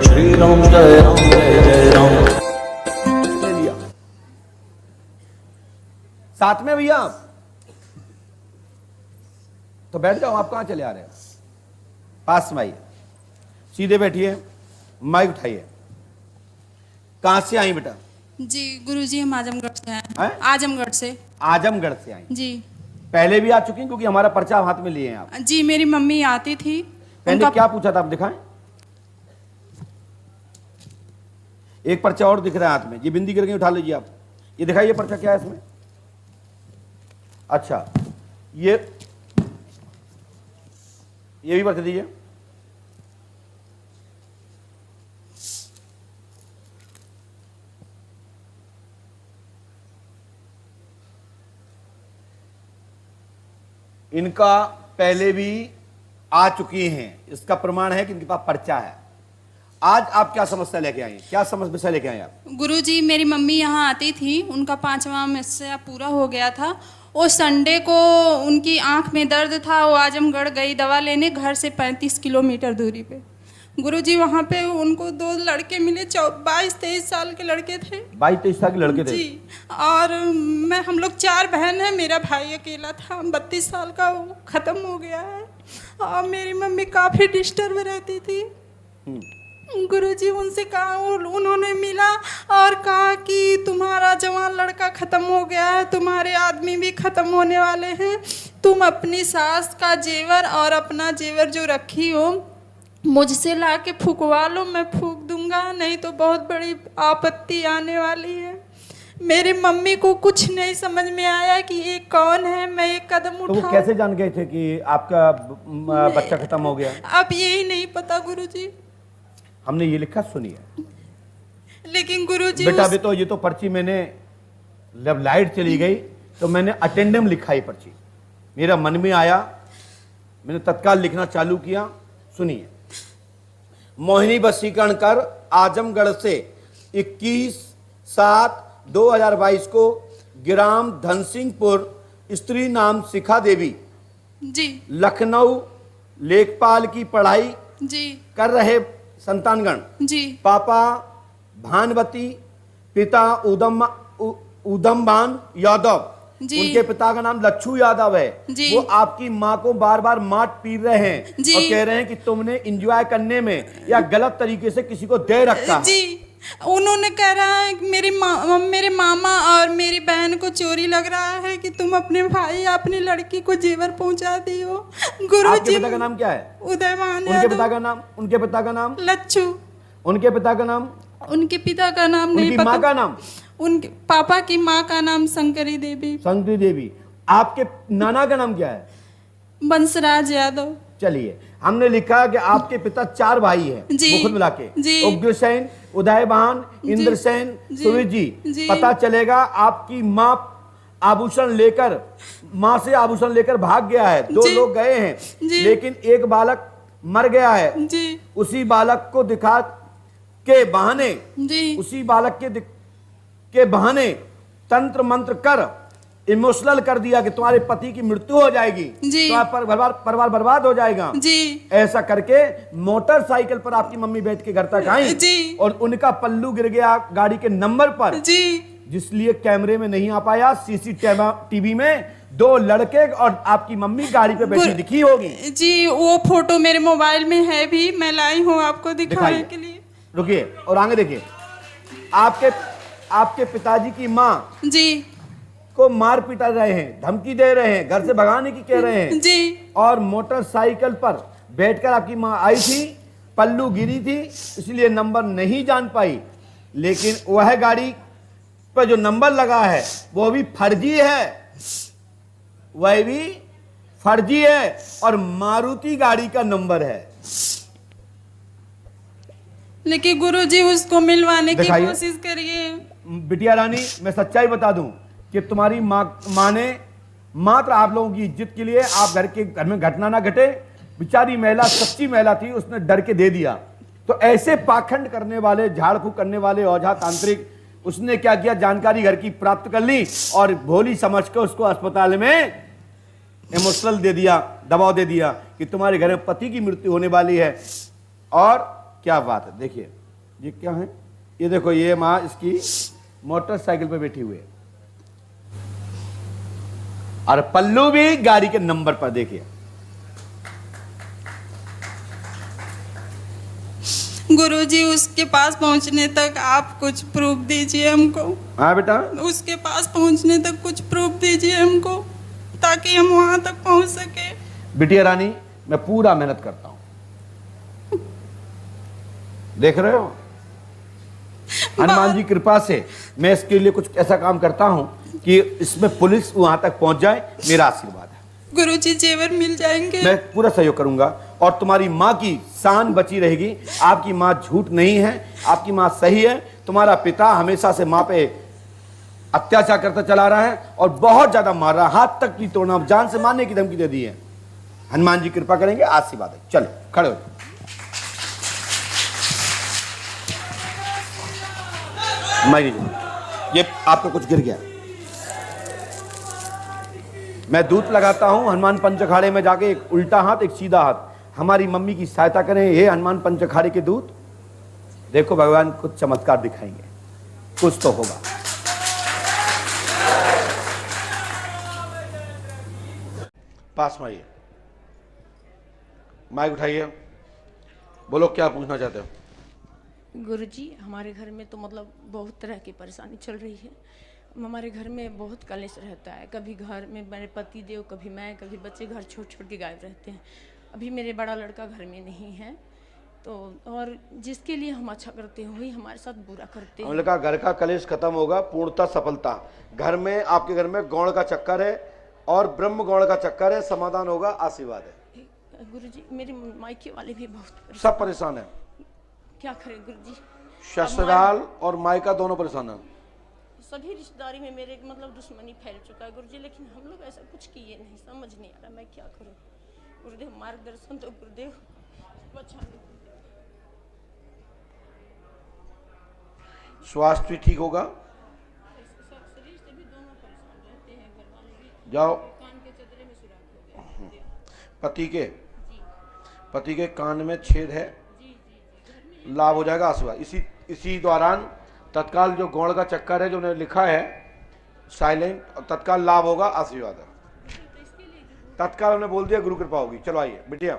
श्री राम जय राम जय जय राम। ले लिया साथ में भैया, तो बैठ जाओ। आप कहां चले आ रहे हैं? पास में आइए, सीधे बैठिए, माइक उठाइए। कहां से आई बेटा? जी गुरुजी हम आजमगढ़ से आए हैं? हैं। आजमगढ़ से। आजमगढ़ से आई? जी पहले भी आ चुकी हैं? क्योंकि हमारा पर्चा हाथ में लिए हैं आप। जी मेरी मम्मी आती थी। पहले क्या पूछा था आप दिखाएं? एक पर्चा और दिख रहा है हाथ में, ये बिंदी गिर गई, उठा लीजिए आप। ये दिखाइए पर्चा क्या है इसमें। अच्छा, ये भी पर्चा दीजिए। इनका पहले भी आ चुकी हैं, इसका प्रमाण है कि इनके पास पर्चा है। आज आप क्या समस्या लेके आए? क्या समस्या लेके आए आप? गुरुजी मेरी मम्मी यहाँ आती थी, उनका 5वां मिसया पूरा हो गया था। वो संडे को उनकी आंख में दर्द था, वो आजमगढ़ गई दवा लेने, घर से 35 किलोमीटर दूरी पे। गुरुजी वहाँ पे उनको 2 लड़के मिले, 22-23 साल के लड़के थे। 22-23 साल के लड़के थे? जी। और हम लोग 4 बहन हैं, मेरा भाई अकेला था, 32 साल का, वो ख़त्म हो गया है। और मेरी मम्मी काफ़ी डिस्टर्ब रहती थी। गुरुजी उनसे कहा, उन्होंने मिला और कहा कि तुम्हारा जवान लड़का ख़त्म हो गया है, तुम्हारे आदमी भी ख़त्म होने वाले हैं, तुम अपनी सास का जेवर और अपना जेवर जो रखी हो मुझसे ला के फूकवा लो, मैं फूक दूंगा, नहीं तो बहुत बड़ी आपत्ति आने वाली है। मेरी मम्मी को कुछ नहीं समझ में आया कि ये कौन है। मैं एक कदम तो वो उठा, कैसे जान गए थे कि आपका बच्चा खत्म हो गया? अब यही नहीं पता गुरुजी। हमने ये लिखा, सुनिए। लेकिन गुरुजी बेटा अभी तो ये तो पर्ची मैंने, जब लाइट चली गई तो मैंने अटेंडम लिखा ही पर्ची, मेरा मन में आया, मैंने तत्काल लिखना चालू किया। सुनिए, मोहिनी वशीकरण कर आजमगढ़ से 21/7/2022 को ग्राम धनसिंहपुर, स्त्री नाम शिखा देवी, जी लखनऊ लेखपाल की पढ़ाई जी कर रहे संतानगण, जी पापा भानवती, पिता उदमबान यादव, जी। उनके पिता का नाम लच्छू यादव है। जी। वो आपकी माँ को बार बार मार पीट रहे हैं जी। और कह रहे हैं कि तुमने एंजॉय करने में या गलत तरीके से किसी को दे रखा है। जी। उन्होंने कह रहा है कि मेरे मामा और मेरी बहन को चोरी लग रहा है कि तुम अपने भाई या अपनी लड़की को जेवर पहुंचा दी हो। गुरुजी आपके पिता का नाम क्या है? उदयमान उनके पिता का नाम? उनके पिता का नाम? लच्छू। उनके पिता का नाम? उनके पिता का नाम नहीं उनकी पता। माँ का नाम? उनके पापा की माँ का नाम शंकरी देवी। शंकरी देवी। आपके नाना का नाम क्या है? बंसराज यादव। चलिए, हमने लिखा कि आपके पिता 4 भाई हैं, जी। खुद मिला के, जी। उग्रसेन, उदयभान, इंद्रसेन, जी। सूर्य जी। जी। पता चलेगा आपकी माँ आभूषण लेकर, माँ से आभूषण लेकर भाग गया है। 2 जी। लोग गए हैं, जी। लेकिन एक बालक मर गया है। जी उसी बालक को दिखा के बहाने, जी उसी बालक के बहाने तंत्र मंत्र कर इमोशनल कर दिया कि तुम्हारे पति की मृत्यु हो जाएगी, जी। तुम्हारा परिवार बर्बाद हो जाएगा। जी ऐसा करके मोटरसाइकिल पर आपकी मम्मी बैठ के घर तक आई जी। और उनका पल्लू गिर गया गाड़ी के नंबर पर, जी जिसलिए कैमरे में नहीं आ पाया। सीसीटीवी में 2 लड़के और आपकी मम्मी गाड़ी पे बैठी दिखी होगी। जी वो फोटो मेरे मोबाइल में है भी, मैं लाई हूँ आपको दिखाने दिखाइए। के लिए। रुकिए और आगे देखिए, आपके पिताजी की माँ जी को मार पिटा रहे हैं, धमकी दे रहे हैं, घर से भगाने की कह रहे हैं। जी और मोटरसाइकिल पर बैठकर आपकी माँ आई थी, पल्लू गिरी थी, इसलिए नंबर नहीं जान पाई। लेकिन वह गाड़ी पर जो नंबर लगा है वो भी फर्जी है, वह भी फर्जी है और मारुति गाड़ी का नंबर है। लेकिन गुरुजी उसको मिलवाने की दिखाइए। कोशिश करिए। बिटिया रानी, मैं सच्चाई बता दूं कि तुम्हारी माँ ने मात्र आप लोगों की इज्जत के लिए, आप घर में घटना ना घटे, बेचारी महिला सच्ची महिला थी, उसने डर के दे दिया। तो ऐसे पाखंड करने वाले, झाड़ फूक करने वाले औझा तांत्रिक, उसने क्या किया, जानकारी घर की प्राप्त कर ली और भोली समझ कर उसको अस्पताल में इमोशनल दे दिया, दबाव दे दिया कि तुम्हारे घर में पति की मृत्यु होने वाली है और क्या बात है। देखिए ये क्या है, ये देखो ये माँ इसकी मोटरसाइकिल पे बैठी हुई है और पल्लू भी गाड़ी के नंबर पर। देखिए गुरुजी उसके पास पहुंचने तक आप कुछ प्रूफ दीजिए हमको। हाँ बेटा, उसके पास पहुंचने तक कुछ प्रूफ दीजिए हमको ताकि हम वहां तक पहुंच सके। बिटिया रानी मैं पूरा मेहनत करता हूं, देख रहे हो। हनुमान जी कृपा से मैं इसके लिए कुछ ऐसा काम करता हूं कि इसमें पुलिस वहां तक पहुंच जाए, मेरा आशीर्वाद है। गुरुजी जेवर मिल जाएंगे। मैं पूरा सहयोग करूंगा और तुम्हारी माँ की शान बची रहेगी। आपकी माँ झूठ नहीं है, आपकी माँ सही है। तुम्हारा पिता हमेशा से माँ पे अत्याचार करता चला रहा है और बहुत ज्यादा मार रहा है, हाथ तक नहीं तोड़ना, जान से मारने की धमकी दे दी है। हनुमान जी कृपा करेंगे, आशीर्वाद है। चलो खड़े हो। मायरी जी ये आपको कुछ गिर गया, मैं दूत लगाता हूं हनुमान पंचखाड़े में जाके, एक उल्टा हाथ एक सीधा हाथ। हमारी मम्मी की सहायता करें हे हनुमान पंचखाड़े के दूत। देखो भगवान कुछ चमत्कार दिखाएंगे, कुछ तो होगा। पास में आइए, माइक उठाइए, बोलो क्या पूछना चाहते हो। गुरुजी हमारे घर में तो मतलब बहुत तरह की परेशानी चल रही है। हमारे घर में बहुत कलेश रहता है, कभी घर में मेरे पति देव, कभी मैं, कभी बच्चे घर छोड़ छोड़ के गायब रहते हैं। अभी मेरे बड़ा लड़का घर में नहीं है तो, और जिसके लिए हम अच्छा करते हैं वही हमारे साथ बुरा करते हैं। हमने कहा घर का कलेश खत्म होगा, पूर्णता सफलता। घर में आपके घर में गौड़ का चक्कर है और ब्रह्म गौड़ का चक्कर है, समाधान होगा, आशीर्वाद है। गुरुजी मेरे मायके वाले भी बहुत सब परेशान है। क्या करें गुरुजी, ससुराल और मायका दोनों परेशान है। सभी रिश्तेदारी में मेरे मतलब दुश्मनी फैल चुका है गुरुजी, लेकिन हम लोग ऐसा कुछ किए नहीं, समझ नहीं आ रहा मैं क्या करूं। गुरुदेव मार्गदर्शन तो गुरुदेव बचा लो। स्वास्थ्य भी ठीक होगा, शरीर से भी दोनों परेशान रहते हैं, घर वाले भी। जाओ। कान के चदरे में सुराख हो गया। पति के कान में छेद है, लाभ हो जाएगा, आशीर्वाद। इसी दौरान तत्काल जो गौड़ का चक्कर है जो उन्होंने लिखा है साइलेंट, तत्काल लाभ होगा, आशीर्वाद है। तत्काल उन्होंने बोल दिया गुरु कृपा होगी। चलो आइए बिटिया।